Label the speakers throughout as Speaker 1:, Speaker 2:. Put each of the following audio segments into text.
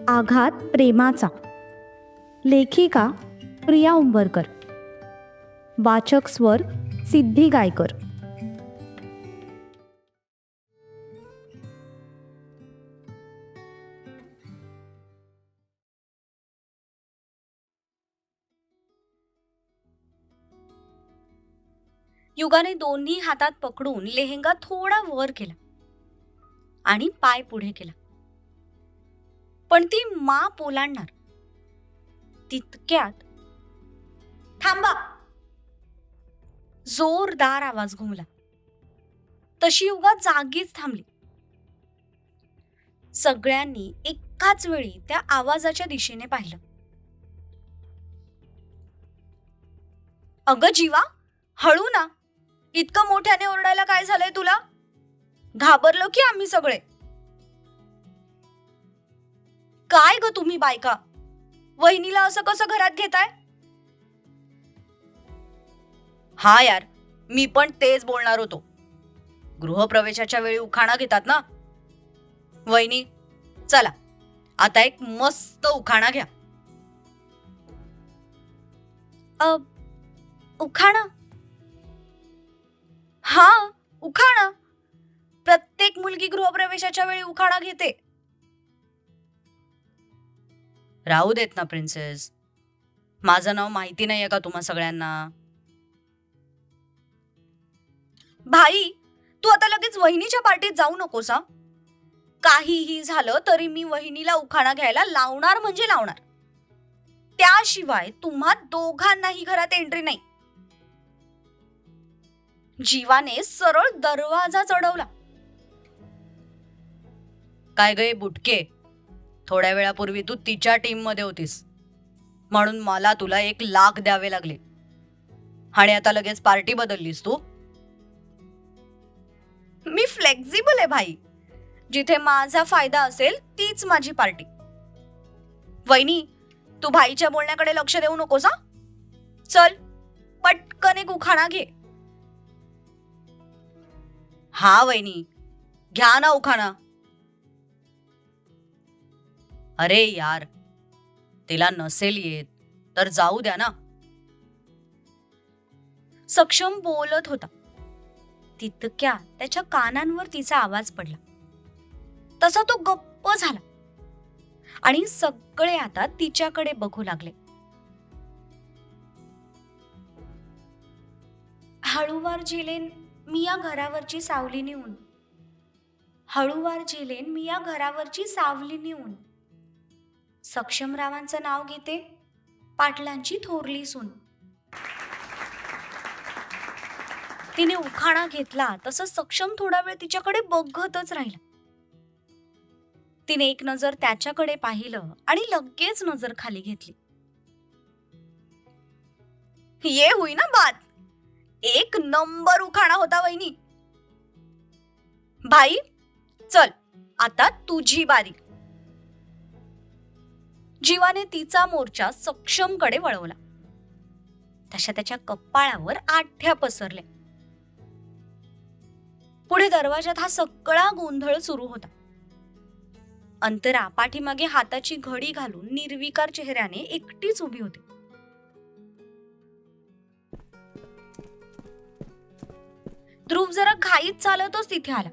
Speaker 1: आघात प्रेमाचा. लेखिका प्रिया उंबरकर. वाचक स्वर सिद्धी गायकर. युगाने दोन्ही हातात पकडून लेहेंगा थोडा वर केला आणि पाय पुढे केला. पण ती माप ओलांडणार तितक्यात थांबा, जोरदार आवाज घुमला. तशी युगा जागीच थांबली. सगळ्यांनी एकाच वेळी त्या आवाजाच्या दिशेने पाहिलं. अगं जीवा, हळू ना, इतकं मोठ्याने ओरडायला काय झालंय तुला? घाबरलो की आम्ही सगळे. काय ग तुम्ही बायका, वहिनीला असं कसं घरात घेताय? हा यार, मी पण तेच बोलणार होतो. गृहप्रवेशाच्या वेळी उखाणा घेतात ना. वहिनी चला, आता एक मस्त उखाणा घ्या. उखाणा? हा, उखाणा. प्रत्येक मुलगी गृहप्रवेशाच्या वेळी उखाणा घेते. राहू देत ना प्रिन्सेस, माझं नाव माहिती नाहीये का तुम्हा सगळ्यांना? भाई, तू आता लगेच वहिनीच्या पार्टीत जाऊ नकोस हा. काहीही झालं तरी मी वहिनीला उखाणा घ्यायला लावणार म्हणजे लावणार. त्याशिवाय तुम्हा दोघांनाही घरात एंट्री नाही. जीवाने सरळ दरवाजा चढवला. काय गे बुटके, थोड्या वेळापूर्वी तू तिच्या टीम मध्ये होतीस म्हणून मला तुला 1,00,000 द्यावे लागले आणि आता लगेच पार्टी बदललीस तू? मी फ्लेक्झिबल आहे भाई. जिथे माझा फायदा असेल तीच माझी पार्टी. वहिनी, तू भाईच्या बोलण्याकडे लक्ष देऊ नकोस हा. चल पटकन एक उखाणा घे. हा वहिनी, घ्या ना उखाणा. अरे यार, तिला नसेल येत तर जाऊ द्या ना. सक्षम बोलत होता तितक्या त्याच्या कानांवर तिचा आवाज पडला. तसा तो गप्प झाला आणि सगळे आता तिच्याकडे बघू लागले. हळूवार झेलेन मी या घरावरची सावली नेऊन, हळूवार झेलेन मी या घरावरची सावली नेऊन. सक्षमरावांचं नाव घेते, पाटलांची थोरली सून. तिने उखाणा घेतला तसं सक्षम थोडा वेळ तिच्याकडे बघतच राहिला. तिने एक नजर त्याच्याकडे पाहिलं आणि लगेच नजर खाली घेतली. ये हुई ना बात, 1 नंबर उखाणा होता वहिनी. भाई चल, आता तुझी बारी. जीवाने तिचा मोर्चा सक्षमकडे वळवला. तशा त्याच्या कपाळावर आठ्या पसरल्या. पुढे दरवाजात हा सगळा गोंधळ सुरू होता. अंतरा पाठीमागे हाताची घडी घालून निर्विकार चेहऱ्याने एकटीच उभी होती. ध्रुव जरा घाईत चालतच तिथे आला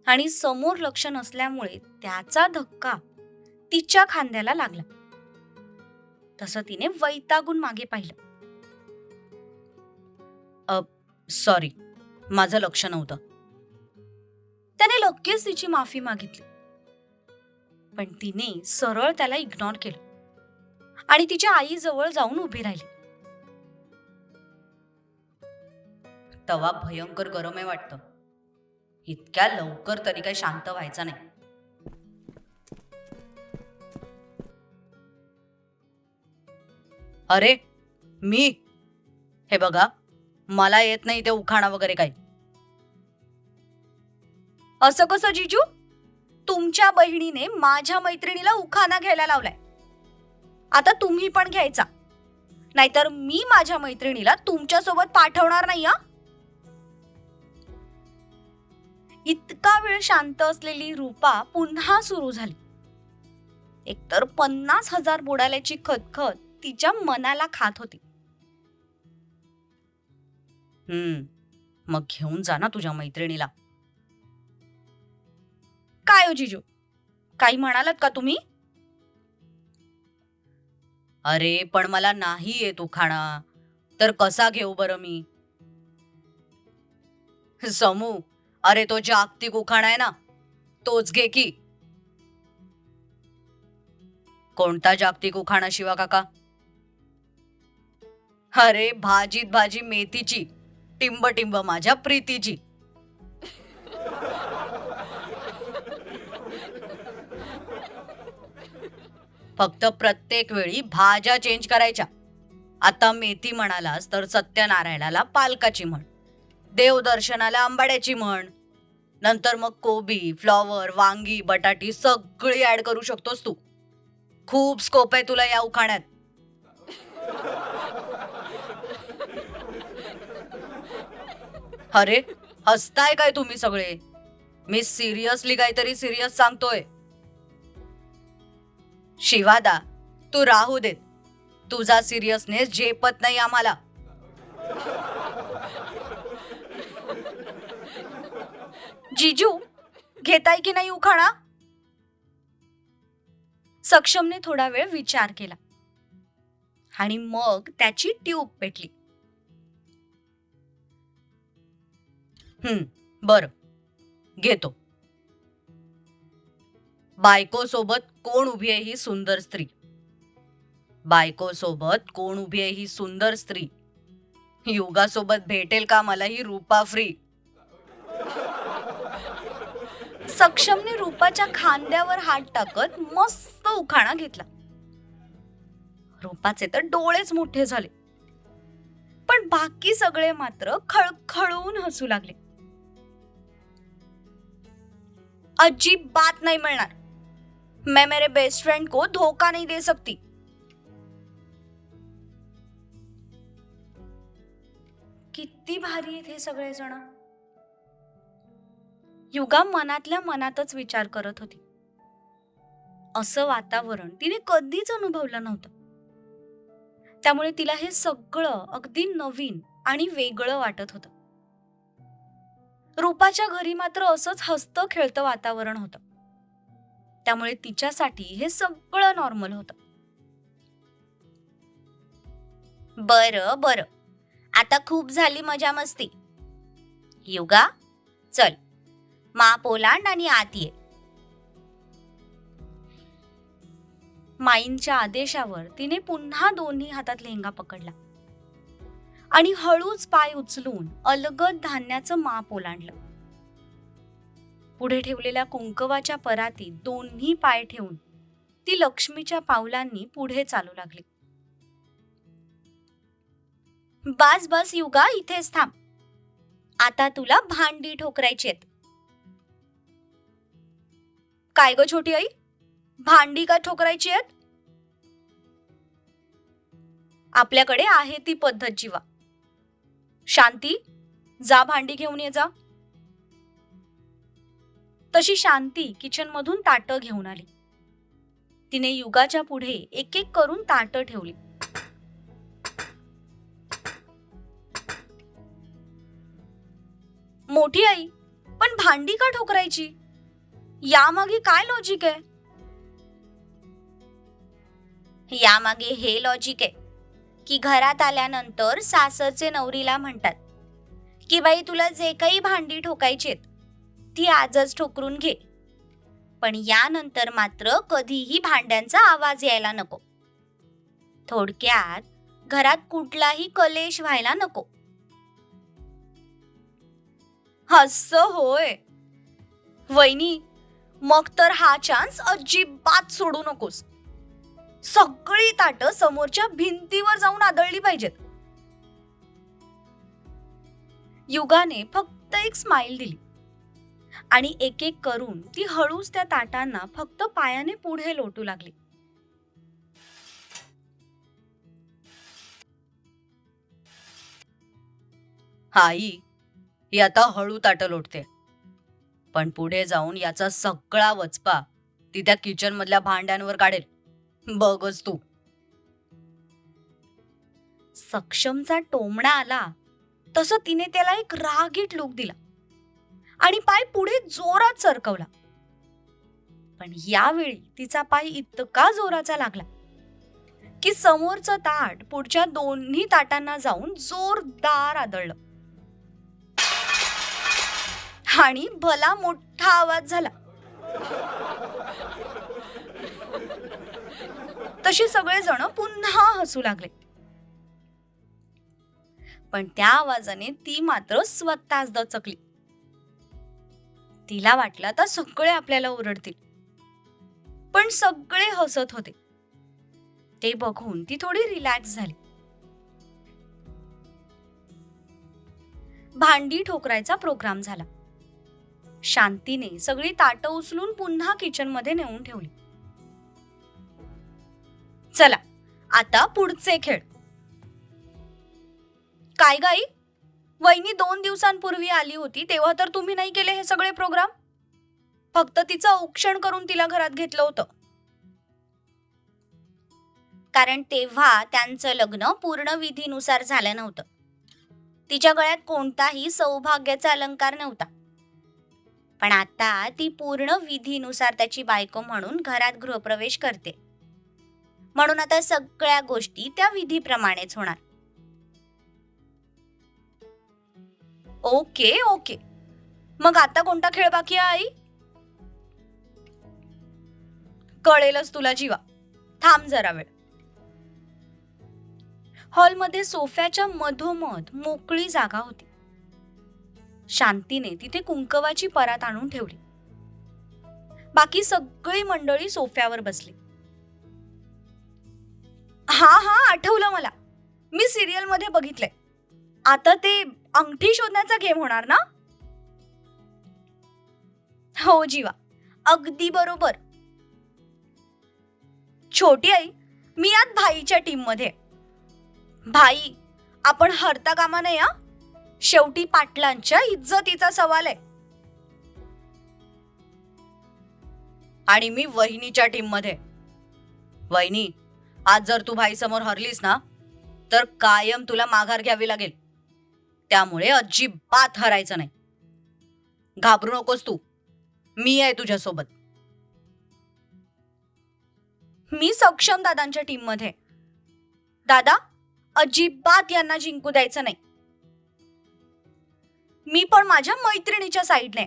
Speaker 1: आणि समोर लक्ष नसल्यामुळे त्याचा धक्का तिच्या खांद्याला लागला. तसं तिने वैतागून मागे पाहिलं. सॉरी, माझं लक्ष नव्हतं. त्याने लगेच तिची माफी मागितली. पण तिने सरळ त्याला इग्नोर केलं आणि तिच्या आईजवळ जाऊन उभी राहिली. तवा भयंकर गरम आहे वाटतं. इतक्या लवकर तरी काही शांत व्हायचा नाही. अरे मी, हे बघा, मला येत नाही ते उखाणा वगैरे काही. असं कसं जिजू? तुमच्या बहिणीने माझ्या मैत्रिणीला उखाणा घ्यायला लावलाय. आता तुम्ही पण घ्यायचा, नाहीतर मी माझ्या मैत्रिणीला तुमच्यासोबत पाठवणार नाही. हा, इतका वेळ शांत असलेली रूपा पुन्हा सुरू झाली. एकतर 50,000 बुडाल्याची खतखत तिच्या मनाला खात होती. मग घेऊन जा ना तुझ्या मैत्रिणीला. काय हो जिजू, काही म्हणालात का तुम्ही? अरे पण मला नाही येत उखाणा, तर कसा घेऊ बरं मी? समू, अरे तो जागतिक उखाणा आहे ना, तोच घे की. कोणता जागतिक उखाणा शिवा काका? अरे भाजीत भाजी मेथीची, टिंब टिंब माझ्या प्रीतीची. फक्त प्रत्येक वेळी भाज्या चेंज करायच्या. आता मेथी म्हणालास तर सत्यनारायणाला पालकाची म्हण, देवदर्शनाला आंबाड्याची म्हण, नंतर मग कोबी, फ्लॉवर, वांगी, बटाटी सगळी ऍड करू शकतोस तू. खूप स्कोप आहे तुला या उखाण्यात. अरे हसताय काय तुम्ही सगळे? मी सिरियसली काहीतरी सिरियस सांगतोय. शिवादा, तू राहू देत. तुझा सिरियसनेस झेपत नाही आम्हाला. जिजू, घेताय की नाही उखाणा? सक्षमने थोडा वेळ विचार केला आणि मग त्याची ट्यूब पेटली. बर, घेतो. बायको सोबत कोण उभी आहे ही सुंदर स्त्री? बायको सोबत कोण उभी आहे ही सुंदर स्त्री? युगासोबत भेटेल का मला ही रूपा फ्री? सक्षमने रूपाच्या खांद्यावर हात टाकत मस्त उखाणा घेतला. रूपाचे तर डोळेच मोठे झाले, पण बाकी सगळे मात्र खळखळून हसू लागले. अजिबात नाही मिळणार. मैं मेरे बेस्ट फ्रेंड को धोखा नहीं दे सकती. किती भारी आहेत हे सगळे जण. युगा मनातल्या मनातच विचार करत होती. असं वातावरण तिने कधीच अनुभवलं नव्हतं. त्यामुळे तिला हे सगळं अगदी नवीन आणि वेगळं वाटत होतं. रूपाच्या घरी मात्र असंच हसतं खेळतं वातावरण होतं. त्यामुळे तिच्यासाठी हे सगळं नॉर्मल होतं. बरं बरं, आता खूप झाली मजा मस्ती. युगा, चल, माप ओलांड आणि आत ये. माईंच्या आदेशावर तिने पुन्हा दोन्ही हातात लेंगा पकडला आणि हळूच पाय उचलून अलगद धान्याचं माप ओलांडलं. पुढे ठेवलेल्या कुंकवाच्या परातीत दोन्ही पाय ठेवून ती लक्ष्मीच्या पावलांनी पुढे चालू लागली. बस बस युगा, इथेच थांब. आता तुला भांडी ठोकरायची आहेत. काय ग छोटी आई, भांडी का ठोकरायची आहेत? आपल्याकडे आहे ती पद्धत जीवा. शांती, जा भांडी घेऊन ये जा. तशी शांती किचन मधून ताटं घेऊन आली. तिने युगाच्या पुढे एक एक करून ताटं ठेवली. मोठी आई, पण भांडी का ठोकरायची? यामागे काय लॉजिक आहे? यामागे हे लॉजिक आहे की घरात आल्यानंतर सासरचे नवरीला म्हणतात की बाई तुला जे काही भांडी ठोकायचेत ती आजच ठोकरून घे, पण यानंतर मात्र कधीही भांड्यांचा आवाज यायला नको. थोडक्यात घरात कुठलाही कलेश व्हायला नको. असं होय वहिनी, मग तर हा चान्स अजिबात सोडू नकोस. सगळी ताटं समोरच्या भिंतीवर जाऊन आदळली पाहिजेत. युगाने फक्त एक स्माइल दिली आणि एक एक करून ती हळूच त्या ताटांना फक्त पायाने पुढे लोटू लागली. आई, ही आता हळू ताटं लोटते, पण पुढे जाऊन याचा सगळा वचपा ती त्या किचन मधल्या भांड्यांवर काढेल, बघच तू. सक्षमचा टोमणा आला तसं तिने त्याला एक रागीट लूक दिला आणि पाय पुढे जोरात सरकवला. पण यावेळी तिचा पाय इतका जोराचा लागला की समोरचं ताट पुढच्या दोन्ही ताटांना जाऊन जोरदार आदळलं आणि भला मोठा आवाज झाला. तसे सगळेजण पुन्हा हसू लागले. पण त्या आवाजाने ती मात्र स्वतःच दचकली. तिला वाटलं आता सगळे आपल्याला ओरडतील, पण सगळे हसत होते. ते बघून ती थोडी रिलॅक्स झाली. भांडी ठोकरायचा प्रोग्राम झाला. शांतीने सगळी ताटं उचलून पुन्हा किचन मध्ये नेऊन ठेवली. चला आता पुढचे खेळ. काय गाई, वहिनी 2 दिवसांपूर्वी आली होती तेव्हा तर तुम्ही नाही केले हे सगळे प्रोग्राम. फक्त तिचं औक्षण करून तिला घरात घेतलं होतं. कारण तेव्हा त्यांचं लग्न पूर्ण विधीनुसार झालं नव्हतं. तिच्या गळ्यात कोणताही सौभाग्याचा अलंकार नव्हता. पण आता ती पूर्ण विधीनुसार त्याची बायको म्हणून घरात गृहप्रवेश करते. म्हणून आता सगळ्या गोष्टी त्या विधीप्रमाणेच होणार. ओके ओके, मग आता कोणता खेळ बाकी आहे आई? कळेलच तुला जीवा, थांब जरा वेळ. हॉलमध्ये सोफ्याच्या मधोमध मोकळी जागा होती. शांतीने तिथे कुंकवाची परात आणून ठेवली. बाकी सगळी मंडळी सोफ्यावर बसली. हा आठवलं मला, मी सिरियल मध्ये बघितलंय. आता ते अंगठी शोधण्याचा गेम होणार ना? हो जीवा, अगदी बरोबर. छोटी आई, मी आज भाईच्या टीम मध्ये. भाई, आपण हरता कामा नये हा. शेवटी पाटलांच्या इज्जतीचा सवाल आहे. आणि मी वहिनीच्या टीम मध्ये. वहिनी, आज जर तू भाई समोर हरलीस ना तर कायम तुला माघार घ्यावी लागेल. त्यामुळे अजिबात हरायचं नाही. घाबरू नकोस तू, मी आहे तुझ्यासोबत. मी सक्षम दादांच्या टीम मध्ये. दादा, अजिबात यांना जिंकू द्यायचं नाही. मी पण माझ्या मैत्रिणीच्या साईडने.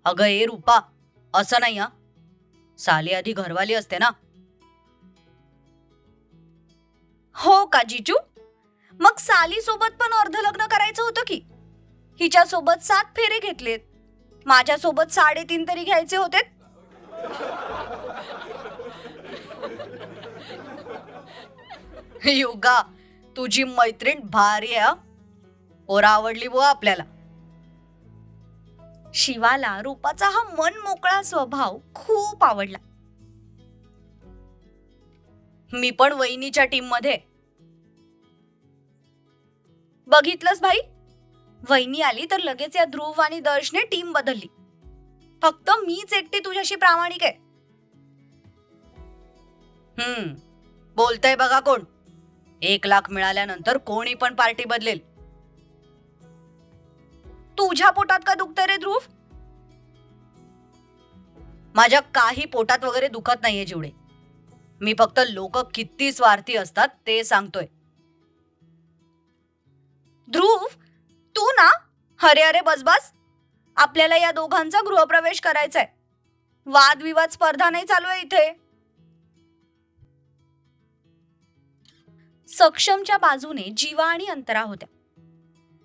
Speaker 1: अगं ए रूपा, असं नाही हा. साली आधी घरवाली असते ना. हो का जीजू? मग साली सोबत पण अर्ध लग्न करायचं होतं की. हिच्या सोबत 7 फेरे घेतलेत, माझ्या सोबत 3.5 तरी घ्यायचे होते. युगा, तुझी मैत्रीण भारी आहे. पोरा आवडली बुवा आपल्याला. शिवाला रूपाचा हा मन मोकळा स्वभाव खूप आवडला. मी पण वहिनीच्या टीम मध्ये. बघितलंस भाई, वहिनी आली तर लगेच या ध्रुव आणि दर्शने टीम बदलली. फक्त मीच एकटी तुझ्याशी प्रामाणिक आहे. बोलतय बघा कोण. 1 लाख मिळाल्यानंतर कोणी पण पार्टी बदलेल. तुझ्या पोटात का दुखतंय रे ध्रुव? माझ्या काही पोटात वगैरे दुखत नाहीये जीवडे. मी फक्त लोक किती स्वार्थी असतात ते सांगतोय. ध्रुव, तू ना, अरे अरे बस. आपल्याला या दोघांचा गृहप्रवेश करायचाय. वादविवाद स्पर्धा नाही चालू आहे इथे. सक्षमच्या बाजूने जीवा आणि अंतरा होत्या,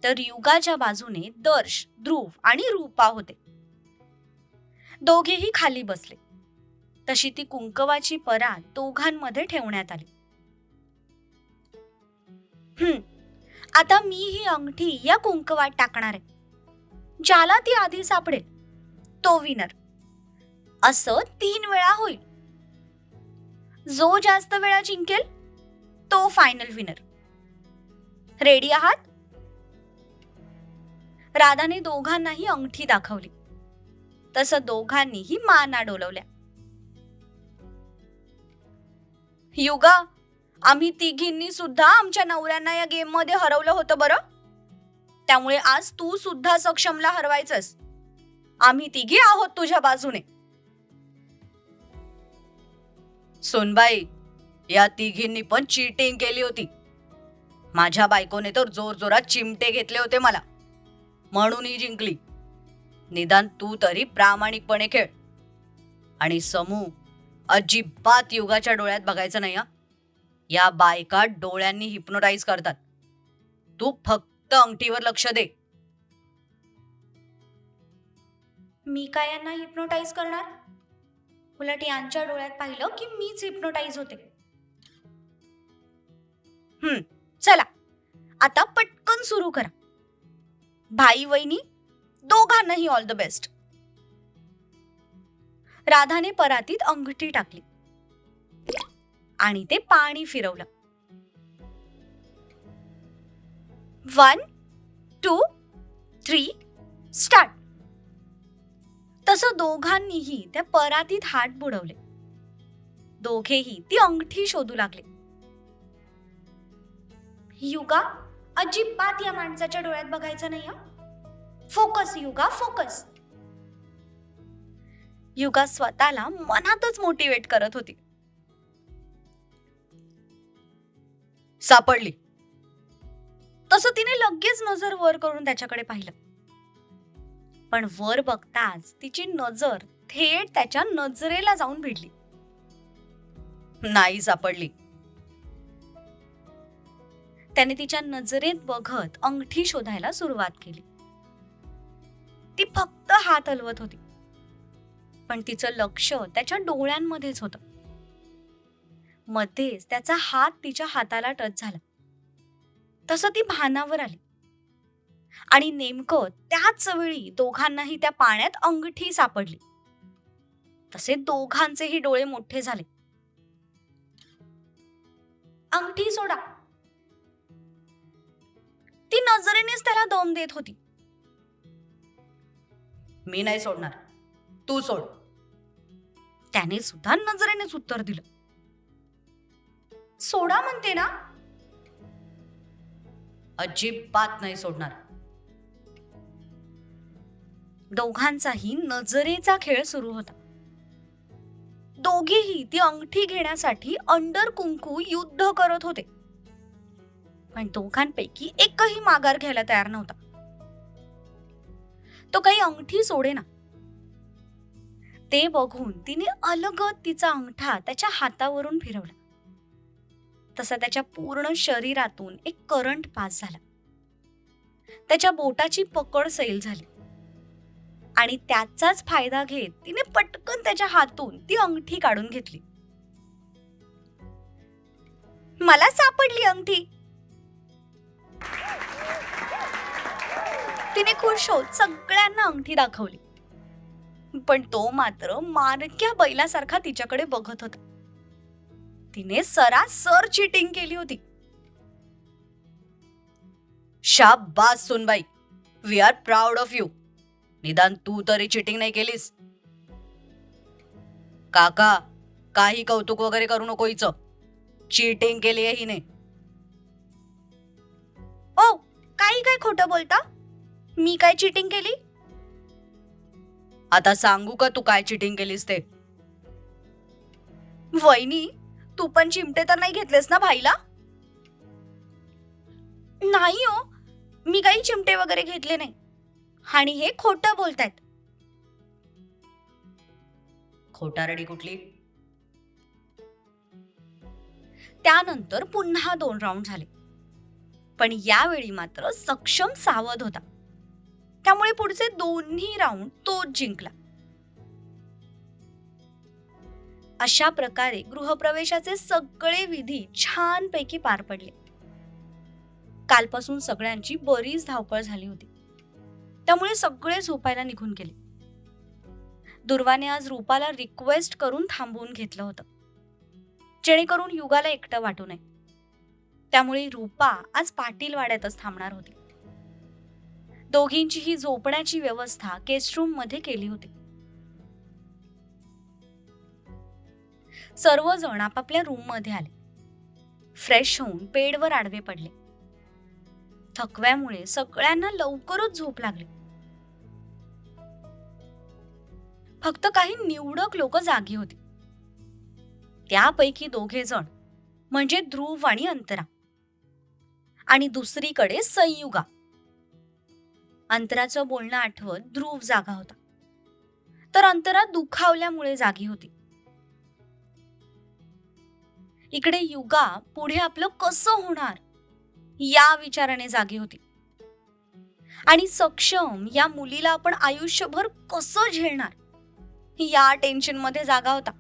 Speaker 1: तर युगाच्या बाजूने दर्श, ध्रुव आणि रूपा होते. दोघेही खाली बसले. तशी ती कुंकवाची परात दोघांमध्ये ठेवण्यात आली. आता मी ही अंगठी या कुंकवात टाकणार आहे. ज्याला ती आधी सापडेल तो विनर. असं 3 वेळा होईल. जो जास्त वेळा जिंकेल तो फायनल विनर. रेडी आहात? राधाने दोघांनाही अंगठी दाखवली. तसं दोघांनीही माना डोलवल्या. युगा, आम्ही तिघींनी सुद्धा आमच्या नवऱ्यांना या गेम मध्ये हरवलं होतं बरं. त्यामुळे आज तू सुद्धा सक्षमला हरवायचंस. आम्ही तिघी आहोत तुझ्या बाजूने. सोनबाई, या तिघींनी पण चीटिंग केली होती. माझ्या बायकोने तर जोर जोरात चिमटे घेतले होते मला, म्हणून ही जिंकली. निदान तू तरी प्रामाणिकपणे खेळ. आणि समू, अजिबात युगाच्या डोळ्यात बघायचं नाही हा. या बायका डोळ्यांनी हिप्नोटाईज करतात. तू फक्त अंगठीवर लक्ष दे. मी काय यांना हिप्नोटाईज करणार? उलट यांच्या डोळ्यात पाहिलं की मीच हिप्नोटाईज होते. चला आता पटकन सुरू करा. भाई वहिनी दोघांनाही ऑल द बेस्ट. राधाने परातीत अंगठी टाकली आणि ते पाणी फिरवलं. 1, 2, 3 स्टार्ट. तसं दोघांनीही त्या परातीत हात बुडवले. दोघेही ती अंगठी शोधू लागले. युगा, अजिबात या माणसाच्या डोळ्यात बघायचं नाही हा. फोकस युगा, फोकस. युगा स्वतःला मनातच मोटिवेट करत होती. सापडली. तसं तिने लगेच नजर वर करून त्याच्याकडे पाहिलं. पण वर बघताच तिची नजर थेट त्याच्या नजरेला जाऊन भिडली. नाही सापडली. त्याने तिच्या नजरेत बघत अंगठी शोधायला सुरुवात केली. ती फक्त हात हलवत होती, पण तिचं लक्ष त्याच्या डोळ्यांमध्येच होतं. मध्येच त्याचा हात तिच्या हाताला टच झाला. तसं ती भानावर आली आणि नेमकं त्याच वेळी दोघांनाही त्या पाण्यात अंगठी सापडली. तसे दोघांचेही डोळे मोठे झाले. अंगठी सोडा. ती नजरेनेच त्याला दम देत होती. मी नाही सोडणार, तू सोड. त्याने सुद्धा नजरेनेच उत्तर दिलं. सोडा म्हणते ना. अजिबात नाही सोडणार. दोघांचाही नजरेचा खेळ सुरू होता. दोघेही ती अंगठी घेण्यासाठी अंडर कुंकू युद्ध करत होते, पण दोघांपैकी एकही माघार घ्यायला तयार नव्हता. तो काही अंगठी सोडेना. ते बघून तिने अलगद तिचा अंगठा त्याच्या हातावरून फिरवला. तसा त्याच्या पूर्ण शरीरातून एक करंट पास झाला. त्याच्या बोटाची पकड सैल झाली आणि त्याचाच फायदा घेत तिने पटकन त्याच्या हातून ती अंगठी काढून घेतली. मला सापडली अंगठी. तिने खुश होत सगळ्यांना अंगठी दाखवली, पण तो मात्र मारक्या बैलासारखा तिच्याकडे बघत होता. तिने सरासर चीटिंग केली होती. शाबास सुनबाई, we are proud of you. निदान तू तरी चीटिंग नाही केलीस. काका, काही कौतुक वगैरे करू नको हिचं. चीटिंग केली आहे हिने. ओ, काही काय खोटं बोलता? मी काय चीटिंग केली? आता सांगू का तू काय चीटिंग केलीस ते? वहिनी, तू पण चिमटे तर नाही घेतलेस ना भाईला? नाही हो, मी काही चिमटे वगैरे घेतले नाही आणि हे खोटं बोलतायत. खोटारडी कुठली? त्यानंतर पुन्हा 2 राऊंड झाले, पण यावेळी मात्र सक्षम सावध होता. त्यामुळे पुढचे दोन्ही राऊंड तोच जिंकला. अशा प्रकारे गृहप्रवेशाचे सगळे विधी छानपैकी पार पडले. कालपासून सगळ्यांची बरीच धावपळ झाली होती, त्यामुळे सगळे झोपायला निघून गेले. दुर्वाने आज रूपाला रिक्वेस्ट करून थांबवून घेतलं होतं, जेणेकरून युगाला एकटं वाटू नये. त्यामुळे रूपा आज पाटील वाड्यातच थांबणार होती. दोघींचीही झोपण्याची व्यवस्था गेस्ट रूम मध्ये केली होती. सर्वजण आपापल्या रूममध्ये आले. फ्रेश होऊन बेडवर आडवे पडले. थकव्यामुळे सगळ्यांना लवकरच झोप लागली. फक्त काही निवडक लोक जागी होती. त्यापैकी 2 जण म्हणजे ध्रुव आणि अंतरा, आणि दुसरीकडे संयुगा. अंतराचं बोलणं आठवत ध्रुव जागा होता, तर अंतरा दुखावल्यामुळे जागी होती. इकडे युगा पुढे आपलं कसं होणार या विचाराने जागी होती, आणि सक्षम या मुलीला आपण आयुष्यभर कसं झेलणार या टेन्शन मध्ये जागा होता.